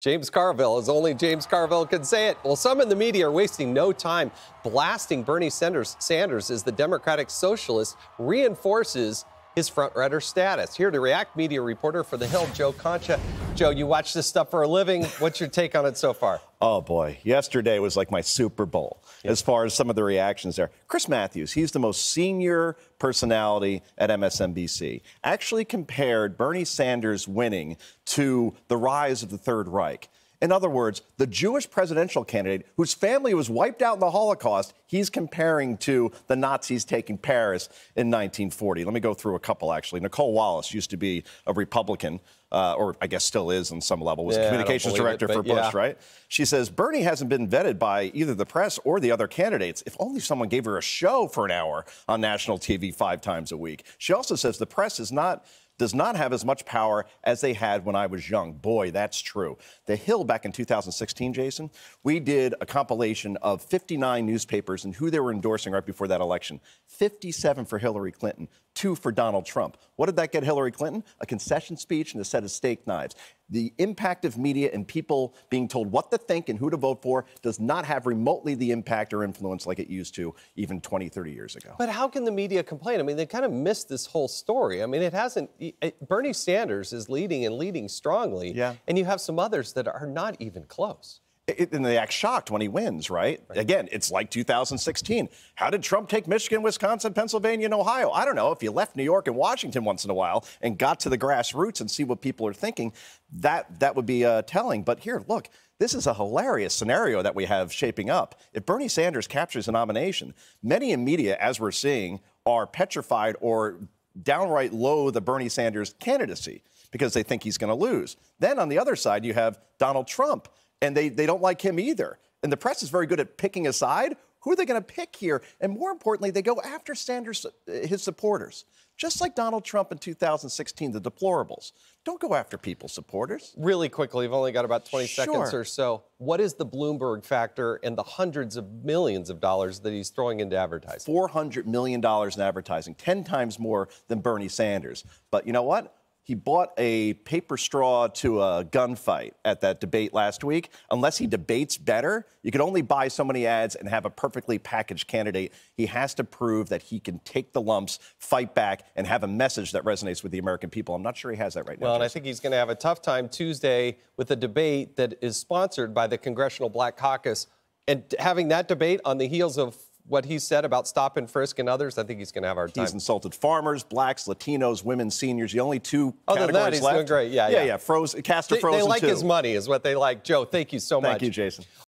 James Carville, as only James Carville can say it. Well, some in the media are wasting no time blasting Bernie Sanders as the Democratic Socialist reinforces his front-runner status. Here to react, media reporter for The Hill, Joe Concha. Joe, you watch this stuff for a living. What's your take on it so far? Oh, boy. Yesterday was like my Super Bowl as far as some of the reactions there. Chris Matthews, he's the most senior personality at MSNBC, actually compared Bernie Sanders winning to the rise of the Third Reich. In other words, the Jewish presidential candidate whose family was wiped out in the Holocaust, he's comparing to the Nazis taking Paris in 1940. Let me go through a couple, actually. Nicole Wallace used to be a Republican, or I guess still is on some level, was communications director for Bush, right? She says, Bernie hasn't been vetted by either the press or the other candidates. If only someone gave her a show for an hour on national TV 5 times a week. She also says the press does not have as much power as they had when I was young. Boy, that's true. The Hill back in 2016, Jason, we did a compilation of 59 newspapers and who they were endorsing right before that election. 57 for Hillary Clinton, 2 for Donald Trump. What did that get Hillary Clinton? A concession speech and a set of steak knives. The impact of media and people being told what to think and who to vote for does not have remotely the impact or influence like it used to even 20, 30 years ago. But how can the media complain? I mean, they kind of missed this whole story. I mean, it hasn't. Bernie Sanders is leading and leading strongly. Yeah. And you have some others that are not even close. And they act shocked when he wins, right? Again, it's like 2016. How did Trump take Michigan, Wisconsin, Pennsylvania, and Ohio? I don't know. If you left New York and Washington once in a while and got to the grassroots and see what people are thinking, that would be telling. But here, look, this is a hilarious scenario that we have shaping up. If Bernie Sanders captures a nomination, many in media, as we're seeing, are petrified or downright loathe the Bernie Sanders candidacy because they think he's going to lose. Then on the other side, you have Donald Trump. And they don't like him either. And the press is very good at picking a side. Who are they going to pick here? And more importantly, they go after Sanders, his supporters. Just like Donald Trump in 2016, the deplorables. Don't go after people's supporters. Really quickly, we've only got about 20 seconds or so. What is the Bloomberg factor and the hundreds of millions of dollars that he's throwing into advertising? $400 million in advertising, 10 times more than Bernie Sanders. But you know what? He bought a paper straw to a gunfight at that debate last week. Unless he debates better, you can only buy so many ads and have a perfectly packaged candidate. He has to prove that he can take the lumps, fight back, and have a message that resonates with the American people. I'm not sure he has that right now. Well, and I think he's going to have a tough time Tuesday with a debate that is sponsored by the Congressional Black Caucus. And having that debate on the heels of what he said about stop and frisk and others, I think he's going to have a hard time. He's insulted farmers, blacks, Latinos, women, seniors. The only 2 Other categories than that, he's left. doing great. Yeah. Cast are frozen. They like his money is what they like. Joe, thank you so much. Thank you, Jason.